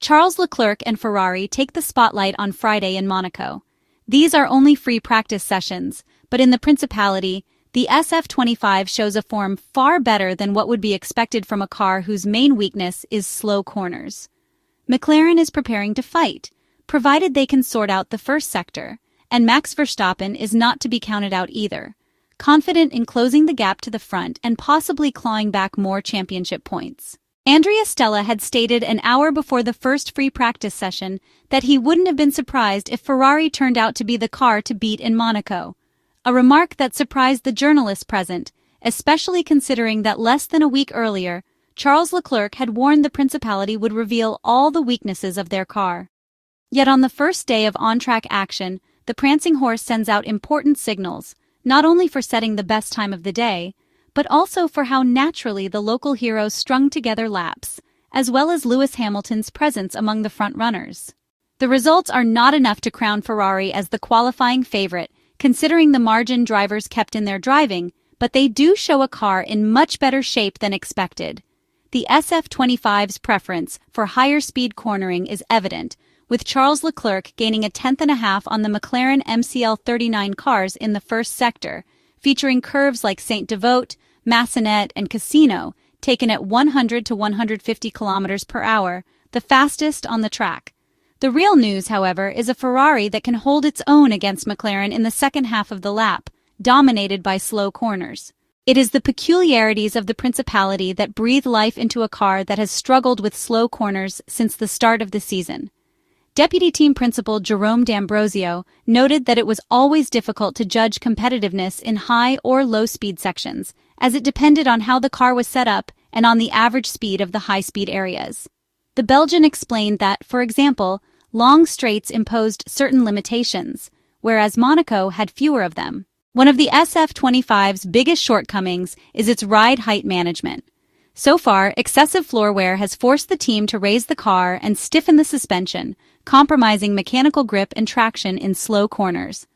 Charles Leclerc and Ferrari take the spotlight on Friday in Monaco. These are only free practice sessions, but in the Principality, the SF-25 shows a form far better than what would be expected from a car whose main weakness is slow corners. McLaren is preparing to fight, provided they can sort out the first sector, and Max Verstappen is not to be counted out either, confident in closing the gap to the front and possibly clawing back more championship points. Andrea Stella had stated an hour before the first free practice session that he wouldn't have been surprised if Ferrari turned out to be the car to beat in Monaco, a remark that surprised the journalists present, especially considering that less than a week earlier, Charles Leclerc had warned the Principality would reveal all the weaknesses of their car. Yet on the first day of on-track action, the prancing horse sends out important signals, not only for setting the best time of the day, but also for how naturally the local heroes strung together laps, as well as Lewis Hamilton's presence among the front runners. The results are not enough to crown Ferrari as the qualifying favorite, considering the margin drivers kept in their driving, but they do show a car in much better shape than expected. The SF-25's preference for higher speed cornering is evident, with Charles Leclerc gaining a tenth and a half on the McLaren MCL39 cars in the first sector, featuring curves like Saint-Devote, Massenet, and Casino, taken at 100 to 150 kilometers per hour, the fastest on the track. The real news, however, is a Ferrari that can hold its own against McLaren in the second half of the lap, dominated by slow corners. It is the peculiarities of the Principality that breathe life into a car that has struggled with slow corners since the start of the season. Deputy Team Principal Jerome D'Ambrosio noted that it was always difficult to judge competitiveness in high or low-speed sections, as it depended on how the car was set up and on the average speed of the high-speed areas. The Belgian explained that, for example, long straights imposed certain limitations, whereas Monaco had fewer of them. One of the SF-25's biggest shortcomings is its ride height management. So far, excessive floor wear has forced the team to raise the car and stiffen the suspension, compromising mechanical grip and traction in slow corners.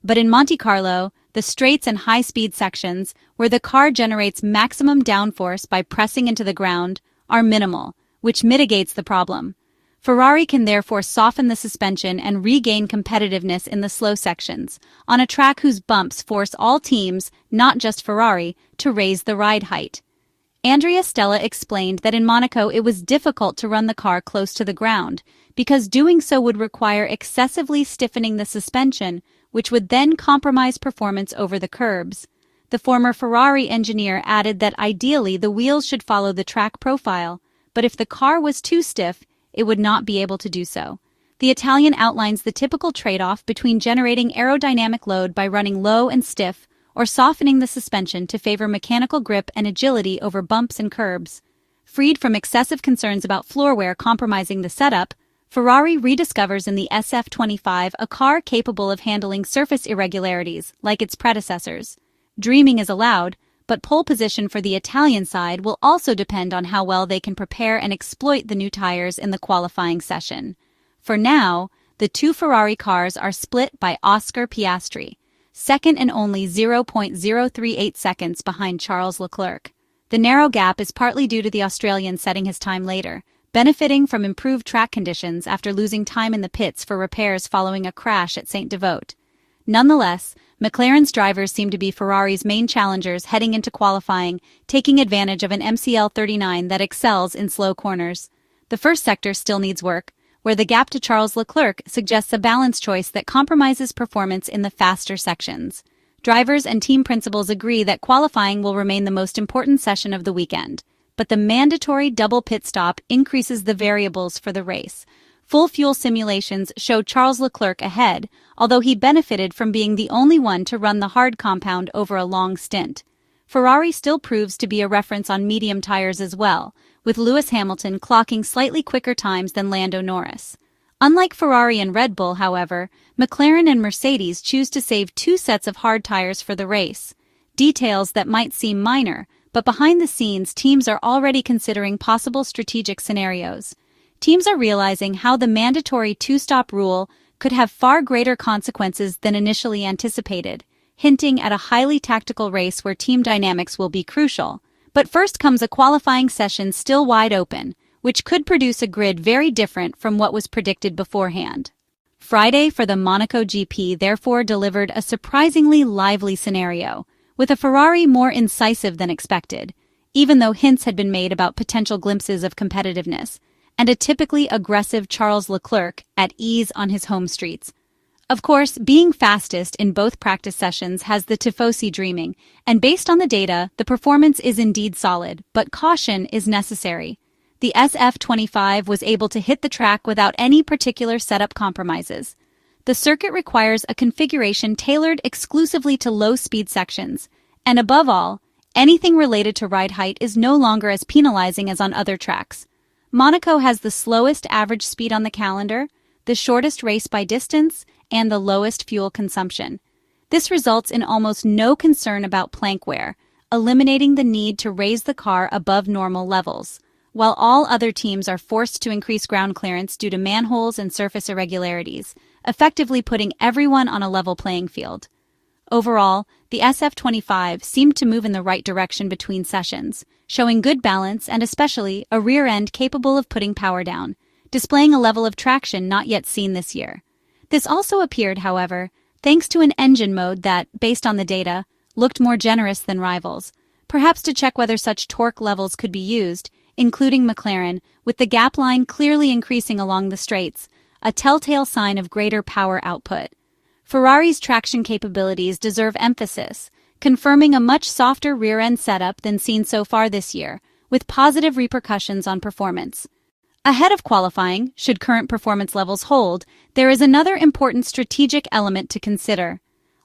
But in Monte Carlo, the straights and high-speed sections, where the car generates maximum downforce by pressing into the ground, are minimal, which mitigates the problem. Ferrari can therefore soften the suspension and regain competitiveness in the slow sections, on a track whose bumps force all teams, not just Ferrari, to raise the ride height. Andrea Stella explained that in Monaco it was difficult to run the car close to the ground, because doing so would require excessively stiffening the suspension, which would then compromise performance over the curbs. The former Ferrari engineer added that ideally the wheels should follow the track profile, but if the car was too stiff, it would not be able to do so. The Italian outlines the typical trade-off between generating aerodynamic load by running low and stiff, or softening the suspension to favor mechanical grip and agility over bumps and curbs. Freed from excessive concerns about floor wear compromising the setup, Ferrari rediscovers in the SF-25 a car capable of handling surface irregularities, like its predecessors. Dreaming is allowed, but pole position for the Italian side will also depend on how well they can prepare and exploit the new tires in the qualifying session. For now, the two Ferrari cars are split by Oscar Piastri, second and only 0.038 seconds behind Charles Leclerc. The narrow gap is partly due to the Australian setting his time later, benefiting from improved track conditions after losing time in the pits for repairs following a crash at Saint-Devote. Nonetheless, McLaren's drivers seem to be Ferrari's main challengers heading into qualifying, taking advantage of an MCL39 that excels in slow corners. The first sector still needs work, where the gap to Charles Leclerc suggests a balanced choice that compromises performance in the faster sections. Drivers and team principals agree that qualifying will remain the most important session of the weekend, but the mandatory double pit stop increases the variables for the race. Full fuel simulations show Charles Leclerc ahead, although he benefited from being the only one to run the hard compound over a long stint. Ferrari still proves to be a reference on medium tires as well, with Lewis Hamilton clocking slightly quicker times than Lando Norris. Unlike Ferrari and Red Bull, however, McLaren and Mercedes choose to save two sets of hard tires for the race. Details that might seem minor, but behind the scenes teams are already considering possible strategic scenarios. Teams are realizing how the mandatory two-stop rule could have far greater consequences than initially anticipated, hinting at a highly tactical race where team dynamics will be crucial. But first comes a qualifying session still wide open, which could produce a grid very different from what was predicted beforehand. Friday for the Monaco GP therefore delivered a surprisingly lively scenario, with a Ferrari more incisive than expected, even though hints had been made about potential glimpses of competitiveness, and a typically aggressive Charles Leclerc at ease on his home streets. Of course, being fastest in both practice sessions has the tifosi dreaming, and based on the data, the performance is indeed solid, but caution is necessary. The SF-25 was able to hit the track without any particular setup compromises. The circuit requires a configuration tailored exclusively to low-speed sections, and above all, anything related to ride height is no longer as penalizing as on other tracks. Monaco has the slowest average speed on the calendar, the shortest race by distance, and the lowest fuel consumption. This results in almost no concern about plank wear, eliminating the need to raise the car above normal levels, while all other teams are forced to increase ground clearance due to manholes and surface irregularities, effectively putting everyone on a level playing field. Overall, the SF-25 seemed to move in the right direction between sessions, showing good balance and especially a rear end capable of putting power down, displaying a level of traction not yet seen this year. This also appeared, however, thanks to an engine mode that, based on the data, looked more generous than rivals, perhaps to check whether such torque levels could be used, including McLaren, with the gap line clearly increasing along the straights, a telltale sign of greater power output. Ferrari's traction capabilities deserve emphasis, confirming a much softer rear-end setup than seen so far this year, with positive repercussions on performance. Ahead of qualifying, should current performance levels hold, there is another important strategic element to consider.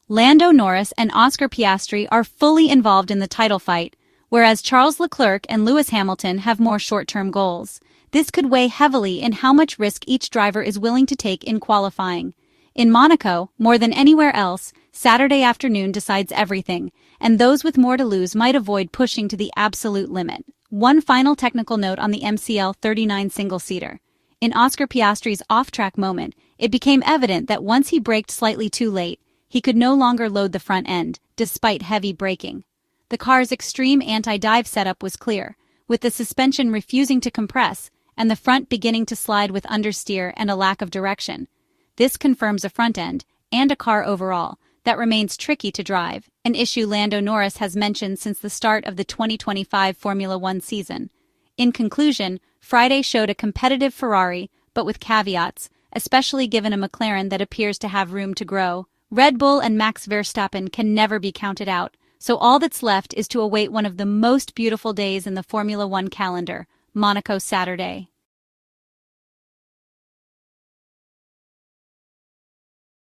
Lando Norris and Oscar Piastri are fully involved in the title fight, whereas Charles Leclerc and Lewis Hamilton have more short-term goals. This could weigh heavily in how much risk each driver is willing to take in qualifying. In Monaco, more than anywhere else, Saturday afternoon decides everything, and those with more to lose might avoid pushing to the absolute limit. One final technical note on the MCL 39 single-seater. In Oscar Piastri's off-track moment, it became evident that once he braked slightly too late, he could no longer load the front end, despite heavy braking. The car's extreme anti-dive setup was clear, with the suspension refusing to compress and the front beginning to slide with understeer and a lack of direction. This confirms a front end, and a car overall, that remains tricky to drive, an issue Lando Norris has mentioned since the start of the 2025 Formula One season. In conclusion, Friday showed a competitive Ferrari, but with caveats, especially given a McLaren that appears to have room to grow. Red Bull and Max Verstappen can never be counted out, so all that's left is to await one of the most beautiful days in the Formula One calendar, Monaco Saturday.